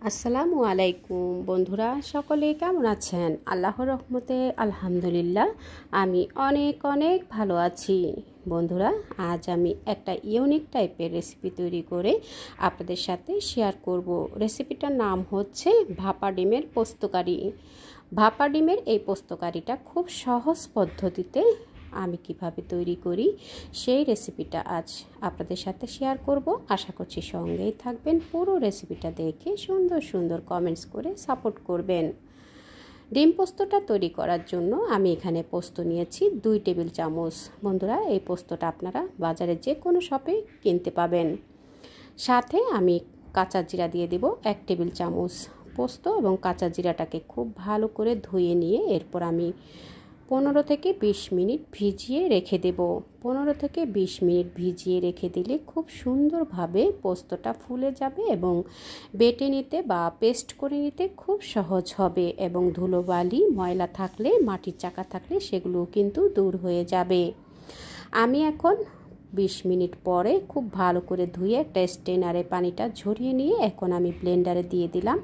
আসসালামু আলাইকুম বন্ধুরা, সকলে কেমন আছেন? আল্লাহর রহমতে আলহামদুলিল্লাহ আমি অনেক অনেক ভালো আছি। বন্ধুরা, আজ আমি একটা ইউনিক টাইপের রেসিপি তৈরি করে আপনাদের সাথে শেয়ার করব। রেসিপিটার নাম হচ্ছে ভাপা ডিমের পোস্তকারি। ভাপা ডিমের এই পোস্তকারিটা খুব সহজ পদ্ধতিতে আমি কিভাবে তৈরি করি সেই রেসিপিটা আজ আপনাদের সাথে শেয়ার করব। আশা করছি সঙ্গেই থাকবেন, পুরো রেসিপিটা দেখে সুন্দর সুন্দর কমেন্টস করে সাপোর্ট করবেন। ডিম পোস্তটা তৈরি করার জন্য আমি এখানে পোস্ত নিয়েছি 2 টেবিল চামচ। বন্ধুরা, এই পোস্তটা আপনারা বাজারে যে কোনো শপে কিনতে পাবেন। সাথে আমি কাঁচা জিরা দিয়ে দেব 1 টেবিল চামচ। পোস্ত এবং কাঁচা জিরাটাকে খুব ভালো করে ধুয়ে নিয়ে এরপর আমি 15 থেকে 20 মিনিট ভিজিয়ে রেখে দেব। 15 থেকে 20 মিনিট ভিজিয়ে রেখে দিলে খুব সুন্দরভাবে পোস্তটা ফুলে যাবে এবং বেটে নিতে বা পেস্ট করে নিতে খুব সহজ হবে এবং ধুলোবালি ময়লা থাকলে, মাটির চাকা থাকলে সেগুলোও কিন্তু দূর হয়ে যাবে। আমি এখন 20 মিনিট পরে খুব ভালো করে ধুয়ে একটা স্ট্রেনারে পানিটা ঝরিয়ে নিয়ে এখন আমি ব্লেন্ডারে দিয়ে দিলাম।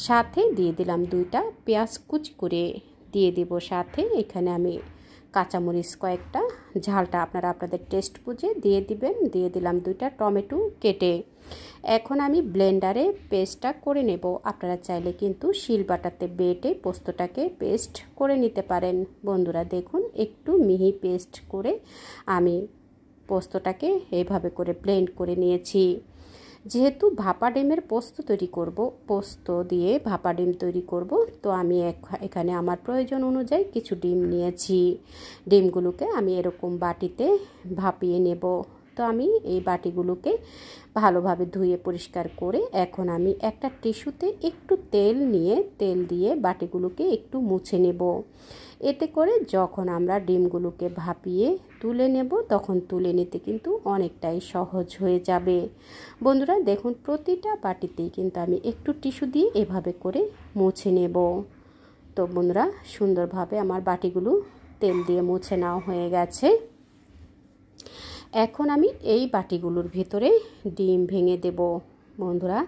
সাথে দিয়ে দিলাম 2টা পেঁয়াজ কুচি করে দিয়ে দেব। সাথে এখানে আমি কাঁচামরিচ কয়েকটা, ঝালটা আপনারা আপনাদের টেস্ট বুঝে দিয়ে দিবেন। দিয়ে দিলাম 2টা টমেটো কেটে। এখন আমি ব্লেন্ডারে পেস্টটা করে নেব। আপনারা চাইলে কিন্তু শিলবাটাতে বেটে পোস্তটাকে পেস্ট করে নিতে পারেন। বন্ধুরা দেখুন, একটু মিহি পেস্ট করে আমি পোস্তটাকে এইভাবে করে ব্লেন্ড করে নিয়েছি। যেহেতু ভাপা ডিমের পোস্ত তৈরি করব, পোস্ত দিয়ে ভাপা ডিম তৈরি করব, তো আমি এখানে আমার প্রয়োজন অনুযায়ী কিছু ডিম নিয়েছি। ডিমগুলোকে আমি এরকম বাটিতে ভাপিয়ে নেব। তো আমি এই বাটিগুলোকে ভালোভাবে ধুয়ে পরিষ্কার করে এখন আমি একটা টিস্যুতে একটু তেল দিয়ে বাটিগুলোকে একটু মুছে নেব। এতে করে যখন আমরা ডিমগুলোকে ভাপিয়ে তুলে নেব তখন তুলে নিতে কিন্তু অনেকটাই সহজ হয়ে যাবে। বন্ধুরা দেখুন, প্রতিটা বাটিতেই কিন্তু আমি একটু টিস্যু দিয়ে এভাবে করে মুছে নেব। তো বন্ধুরা, সুন্দরভাবে আমার বাটিগুলো তেল দিয়ে মুছে নেওয়া হয়ে গেছে। এখন আমি এই বাটিগুলোর ভিতরে ডিম ভেঙে দেব। বন্ধুরা,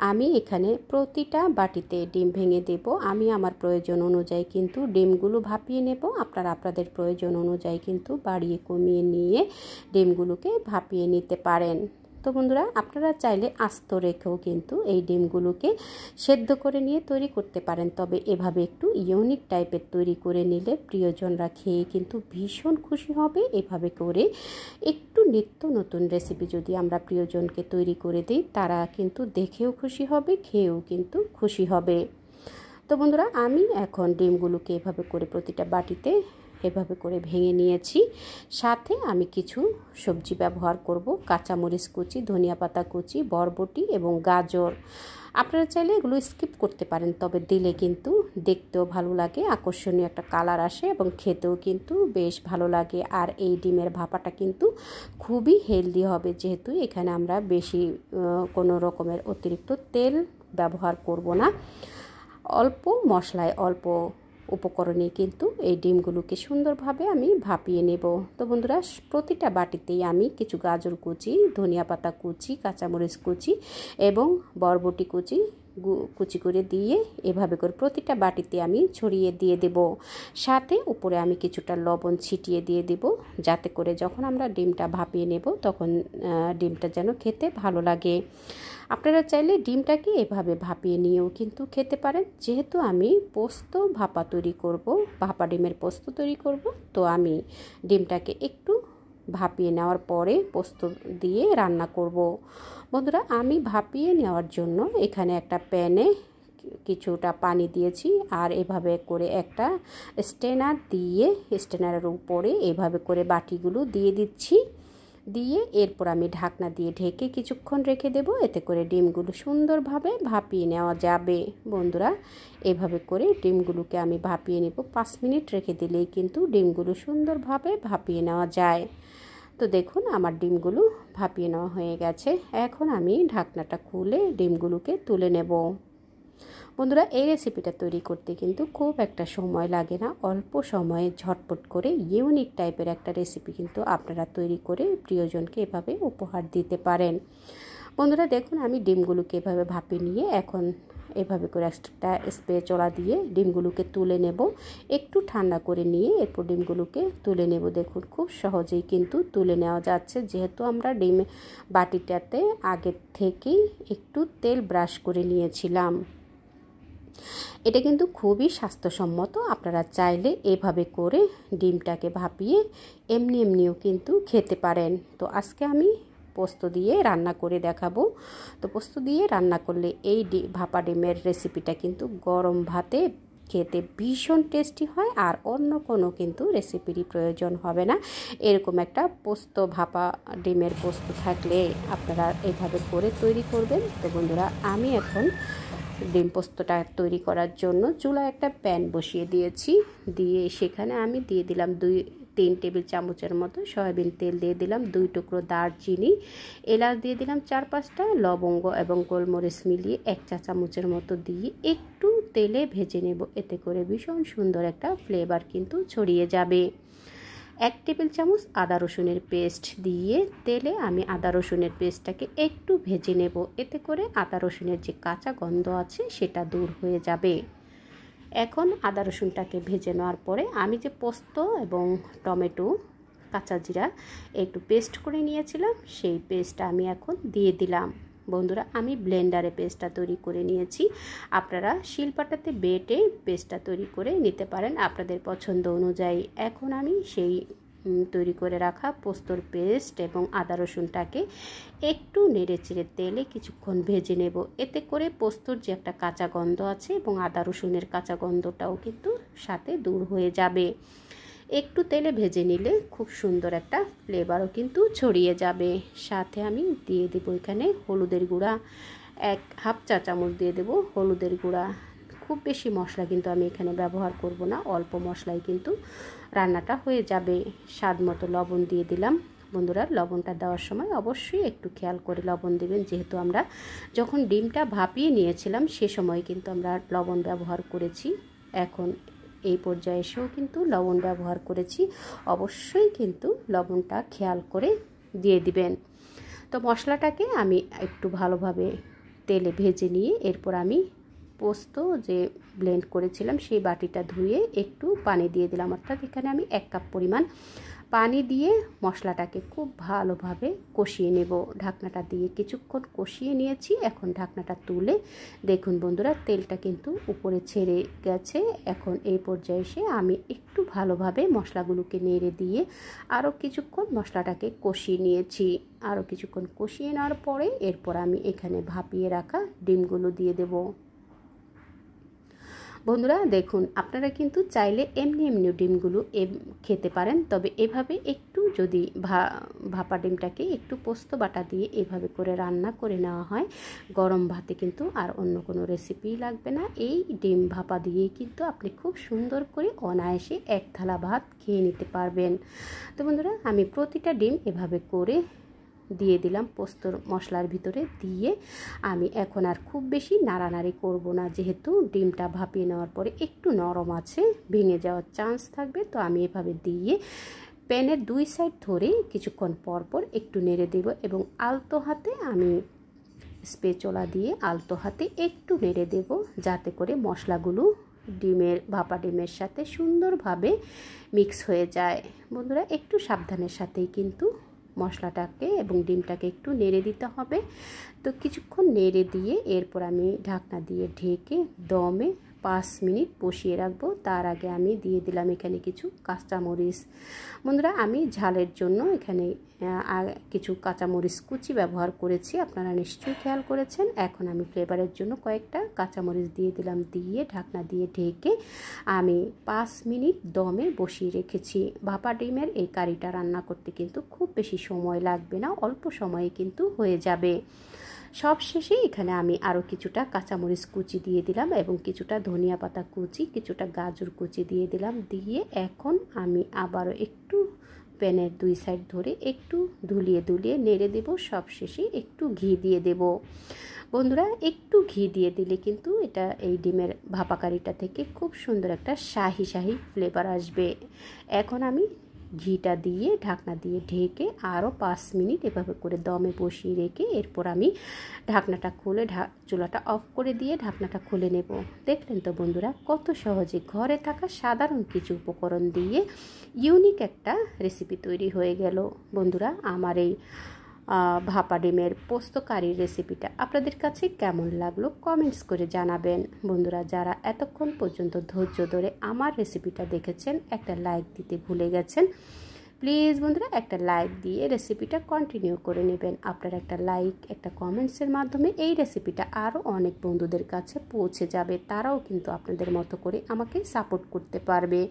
আমি এখানে প্রতিটা বাটিতে ডিম ভেঙে দেব। আমি আমার প্রয়োজন অনুযায়ী কিন্তু ডিমগুলো ভাপিয়ে নেব। আপনারা আপনাদের প্রয়োজন অনুযায়ী কিন্তু বাড়িয়ে কমিয়ে নিয়ে ডিমগুলোকে ভাপিয়ে নিতে পারেন। তো বন্ধুরা, আপনারা চাইলে আস্ত রেখেও কিন্তু এই ডিমগুলোকে সেদ্ধ করে নিয়ে তৈরি করতে পারেন। তবে এভাবে একটু ইউনিক টাইপের তৈরি করে নিলে প্রিয়জনরা খেয়ে কিন্তু ভীষণ খুশি হবে। এভাবে করে একটু নিত্য নতুন রেসিপি যদি আমরা প্রিয়জনকে তৈরি করে দিই, তারা কিন্তু দেখেও খুশি হবে, খেয়েও কিন্তু খুশি হবে। তো বন্ধুরা, আমি এখন ডিমগুলোকে এভাবে করে প্রতিটা বাটিতে এভাবে করে ভেঙে নিয়েছি। সাথে আমি কিছু সবজি ব্যবহার করব, কাঁচামরিচ কুচি, ধনিয়া পাতা কুচি, বরবটি এবং গাজর। আপনারা চাইলে এগুলো স্কিপ করতে পারেন, তবে দিলে কিন্তু দেখতেও ভালো লাগে, আকর্ষণীয় একটা কালার আসে এবং খেতেও কিন্তু বেশ ভালো লাগে। আর এই ডিমের ভাপাটা কিন্তু খুবই হেলদি হবে, যেহেতু এখানে আমরা বেশি কোনো রকমের অতিরিক্ত তেল ব্যবহার করব না। অল্প মশলায় অল্প উপকরণে কিন্তু এই ডিমগুলোকে সুন্দরভাবে আমি ভাপিয়ে নেব। তো বন্ধুরা, প্রতিটা বাটিতেই আমি কিছু গাজর কুচি, ধনিয়া পাতা কুচি, কাঁচামরিচ কুচি এবং বরবটি কুচি কুচি করে দিয়ে এভাবে করে প্রতিটা বাটিতে আমি ছড়িয়ে দিয়ে দেব। সাথে উপরে আমি কিছুটা লবণ ছিটিয়ে দিয়ে দেব, যাতে করে যখন আমরা ডিমটা ভাপিয়ে নেব তখন ডিমটা যেন খেতে ভালো লাগে। আপনারা চাইলে ডিমটাকে এভাবে ভাপিয়ে নিয়েও কিন্তু খেতে পারেন। যেহেতু আমি পোস্ত ভাপা তৈরি করব, ভাপা ডিমের পোস্ত তৈরি করব, তো আমি ডিমটাকে একটু ভাপিয়ে নেওয়ার পরে পোস্ত দিয়ে রান্না করব। বন্ধুরা, আমি ভাপিয়ে নেওয়ার জন্য এখানে একটা প্যানে কিছুটা পানি দিয়েছি আর এভাবে করে একটা স্ট্রেনারের উপরে এভাবে করে বাটিগুলো দিয়ে দিচ্ছি। দিয়ে এরপর আমি ঢাকনা দিয়ে ঢেকে কিছুক্ষণ রেখে দেব। এতে করে ডিমগুলো সুন্দরভাবে ভাপিয়ে নেওয়া যাবে। বন্ধুরা, এভাবে করে ডিমগুলোকে আমি ভাপিয়ে নেব। 5 মিনিট রেখে দিলেই কিন্তু ডিমগুলো সুন্দরভাবে ভাপিয়ে নেওয়া যায়। তো দেখুন, আমার ডিমগুলো ভাপিয়ে নেওয়া হয়ে গেছে। এখন আমি ঢাকনাটা খুলে ডিমগুলোকে তুলে নেব। বন্ধুরা, এই রেসিপিটা তৈরি করতে কিন্তু খুব একটা সময় লাগে না। অল্প সময়ে ঝটপট করে ইউনিক টাইপের একটা রেসিপি কিন্তু আপনারা তৈরি করে প্রিয়জনকে এভাবে উপহার দিতে পারেন। বন্ধুরা দেখুন, আমি ডিমগুলোকে এভাবে ভাপিয়ে নিয়ে এখন এভাবে করে একটা স্প্যাচুলা দিয়ে ডিমগুলোকে তুলে নেব। একটু ঠান্ডা করে নিয়ে এরপর ডিমগুলোকে তুলে নেব। দেখুন খুব সহজেই কিন্তু তুলে নেওয়া যাচ্ছে, যেহেতু আমরা ডিম বাটিটাতে আগে থেকেই একটু তেল ব্রাশ করে নিয়েছিলাম। এটা কিন্তু খুবই স্বাস্থ্যসম্মত। আপনারা চাইলে এভাবে করে ডিমটাকে ভাপিয়ে এমনিও কিন্তু খেতে পারেন। তো আজকে আমি পোস্ত দিয়ে রান্না করে দেখাবো। তো পোস্ত দিয়ে রান্না করলে এই ভাপা ডিমের রেসিপিটা কিন্তু গরম ভাতে খেতে ভীষণ টেস্টি হয়, আর অন্য কোনো কিন্তু রেসিপিরই প্রয়োজন হবে না। এরকম একটা পোস্ত ভাপা ডিমের পোস্ত থাকলে আপনারা এইভাবে করে তৈরি করবেন। তো বন্ধুরা, আমি এখন ডিম পোস্তটা তৈরি করার জন্য চুলায় একটা প্যান বসিয়ে দিয়েছি। দিয়ে সেখানে আমি দিয়ে দিলাম 2-3 টেবিল চামচের মতো সয়াবিন তেল, দিয়ে দিলাম 2 টুকরো দারচিনি, এলাচ দিয়ে দিলাম 4-5টা, লবঙ্গ এবং গোলমরিচ মিলিয়ে 1 চা চামচের মতো দিয়ে একটু তেলে ভেজে নেব। এতে করে ভীষণ সুন্দর একটা ফ্লেভার কিন্তু ছড়িয়ে যাবে। 1 টেবিল চামচ আদা রসুনের পেস্ট দিয়ে তেলে আমি আদা রসুনের পেস্টটাকে একটু ভেজে নেব। এতে করে আদা রসুনের যে কাঁচা গন্ধ আছে সেটা দূর হয়ে যাবে। এখন আদা রসুনটাকে ভেজে নেওয়ার পরে আমি যে পোস্ত এবং টমেটো, কাঁচা জিরা একটু পেস্ট করে নিয়েছিলাম, সেই পেস্টটা আমি এখন দিয়ে দিলাম। বন্ধুরা, আমি ব্লেন্ডারে পেস্টটা তৈরি করে নিয়েছি। আপনারা শিলপাটাতে বেটে পেস্টটা তৈরি করে নিতে পারেন আপনাদের পছন্দ অনুযায়ী। এখন আমি সেই তৈরি করে রাখা পোস্তর পেস্ট এবং আদা রসুনটাকে একটু নেড়েচেড়ে তেলে কিছুক্ষণ ভেজে নেব। এতে করে পোস্তর যে একটা কাঁচা গন্ধ আছে এবং আদা রসুনের কাঁচা গন্ধটাও কিন্তু সাথে দূর হয়ে যাবে। একটু তেলে ভেজে নিলে খুব সুন্দর একটা ফ্লেভারও কিন্তু ছড়িয়ে যাবে। সাথে আমি দিয়ে দেবো এখানে হলুদের গুঁড়া, 1/2 চা চামচ দিয়ে দেবো হলুদের গুঁড়া। খুব বেশি মশলা কিন্তু আমি এখানে ব্যবহার করব না, অল্প মশলায় কিন্তু রান্নাটা হয়ে যাবে। স্বাদ মতো লবণ দিয়ে দিলাম। বন্ধুরা, লবণটা দেওয়ার সময় অবশ্যই একটু খেয়াল করে লবণ দেবেন, যেহেতু আমরা যখন ডিমটা ভাপিয়ে নিয়েছিলাম সে সময় কিন্তু আমরা লবণ ব্যবহার করেছি। এখন এই পর্যায়ে এসেও কিন্তু লবণ ব্যবহার করেছি, অবশ্যই কিন্তু লবণটা খেয়াল করে দিয়ে দিবেন। তো মশলাটাকে আমি একটু ভালোভাবে তেলে ভেজে নিয়ে এরপর আমি পোস্ত যে ব্লেন্ড করেছিলাম সেই বাটিটা ধুয়ে একটু পানি দিয়ে দিলাম। অর্থাৎ এখানে আমি 1 কাপ পরিমাণ পানি দিয়ে মশলাটাকে খুব ভালোভাবে কষিয়ে নেব। ঢাকনাটা দিয়ে কিছুক্ষণ কষিয়ে নিয়েছি। এখন ঢাকনাটা তুলে দেখুন বন্ধুরা, তেলটা কিন্তু উপরে ছেড়ে গেছে। এখন এই পর্যায়ে এসে আমি একটু ভালোভাবে মশলাগুলোকে নেড়ে দিয়ে আরও কিছুক্ষণ মশলাটাকে কষিয়ে নিয়েছি। আরও কিছুক্ষণ কষিয়ে নেওয়ার পরে এরপর আমি এখানে ভাপিয়ে রাখা ডিমগুলো দিয়ে দেব। বন্ধুরা দেখুন, আপনারা কিন্তু চাইলে এমনি ডিমগুলো খেতে পারেন, তবে এভাবে একটু যদি ভাপা ডিমটাকে একটু পোস্ত বাটা দিয়ে এভাবে করে রান্না করে নেওয়া হয়, গরম ভাতে কিন্তু আর অন্য কোনো রেসিপি লাগবে না। এই ডিম ভাপা দিয়েই কিন্তু আপনি খুব সুন্দর করে অনায়াসে 1 থালা ভাত খেয়ে নিতে পারবেন। তো বন্ধুরা, আমি প্রতিটা ডিম এভাবে করে দিয়ে দিলাম পোস্তর মশলার ভিতরে দিয়ে আমি এখন আর খুব বেশি নাড়ানাড়ি করব না, যেহেতু ডিমটা ভাপিয়ে নেওয়ার পরে একটু নরম আছে, ভেঙে যাওয়ার চান্স থাকবে। তো আমি এভাবে দিয়ে প্যানের 2 সাইড ধরে কিছুক্ষণ পর একটু নেড়ে দেব এবং আলতো হাতে আমি স্প্যাচুলা দিয়ে আলতো হাতে একটু নেড়ে দেব, যাতে করে মশলাগুলো ভাপা ডিমের সাথে সুন্দরভাবে মিক্স হয়ে যায়। বন্ধুরা, একটু সাবধানের সাথেই কিন্তু মশলাটাকে এবং ডিমটাকে একটু নেড়ে দিতে হবে। তো কিছুক্ষণ নেড়ে দিয়ে এরপর আমি ঢাকনা দিয়ে ঢেকে দমে 5 মিনিট বসিয়ে রাখবো। তার আগে আমি দিয়ে দিলাম এখানে কিছু কাঁচামরিচ। বন্ধুরা, আমি ঝালের জন্য এখানে কিছু কাঁচামরিচ কুচি ব্যবহার করেছি, আপনারা নিশ্চয়ই খেয়াল করেছেন। এখন আমি ফ্লেভারের জন্য কয়েকটা কাঁচামরিচ দিয়ে দিলাম, দিয়ে ঢাকনা দিয়ে ঢেকে আমি 5 মিনিট দমে বসিয়ে রেখেছি। ভাপা ডিমের এই কারিটা রান্না করতে কিন্তু খুব বেশি সময় লাগবে না, অল্প সময়ে কিন্তু হয়ে যাবে। সবশেষে এখানে আমি আরও কিছুটা কাঁচামরিচ কুচি দিয়ে দিলাম এবং কিছুটা ধনিয়া পাতা কুচি, কিছুটা গাজর কুচি দিয়ে দিলাম। দিয়ে এখন আমি আবারও একটু প্যানের 2 সাইড ধরে একটু দুলিয়ে নেড়ে দেব। সবশেষে একটু ঘি দিয়ে দেব। বন্ধুরা, একটু ঘি দিয়ে দিলে কিন্তু এই ডিমের ভাপা কারিটা থেকে খুব সুন্দর একটা শাহি ফ্লেভার আসবে। এখন আমি ঘিটা দিয়ে ঢাকনা দিয়ে ঢেকে আরও 5 মিনিট এভাবে করে দমে বসিয়ে রেখে এরপর আমি ঢাকনাটা খুলে চুলাটা অফ করে দিয়ে ঢাকনাটা খুলে নেব। দেখলেন তো বন্ধুরা, কত সহজে ঘরে থাকা সাধারণ কিছু উপকরণ দিয়ে ইউনিক একটা রেসিপি তৈরি হয়ে গেল। বন্ধুরা, আমার এই ভাপা ডিমের পোস্ত কারির রেসিপিটা আপনাদের কাছে কেমন লাগলো কমেন্টস করে জানাবেন। বন্ধুরা, যারা এতক্ষণ পর্যন্ত ধৈর্য ধরে আমার রেসিপিটা দেখেছেন, একটা লাইক দিতে ভুলে গেছেন। প্লিজ বন্ধুরা, একটা লাইক দিয়ে রেসিপিটা কন্টিনিউ করে নেবেন। আপনার একটা লাইক, একটা কমেন্টসের মাধ্যমে এই রেসিপিটা আরও অনেক বন্ধুদের কাছে পৌঁছে যাবে। তারাও কিন্তু আপনাদের মতো করে আমাকে সাপোর্ট করতে পারবে।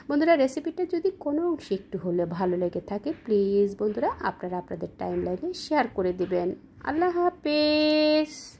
বন্ধুরা, রেসিপিটা যদি কোনো অংশে একটু হলে ভালো লেগে থাকে, প্লিজ বন্ধুরা আপনারা আপনাদের টাইমলাইনে শেয়ার করে দিবেন। আল্লাহ হাফেজ।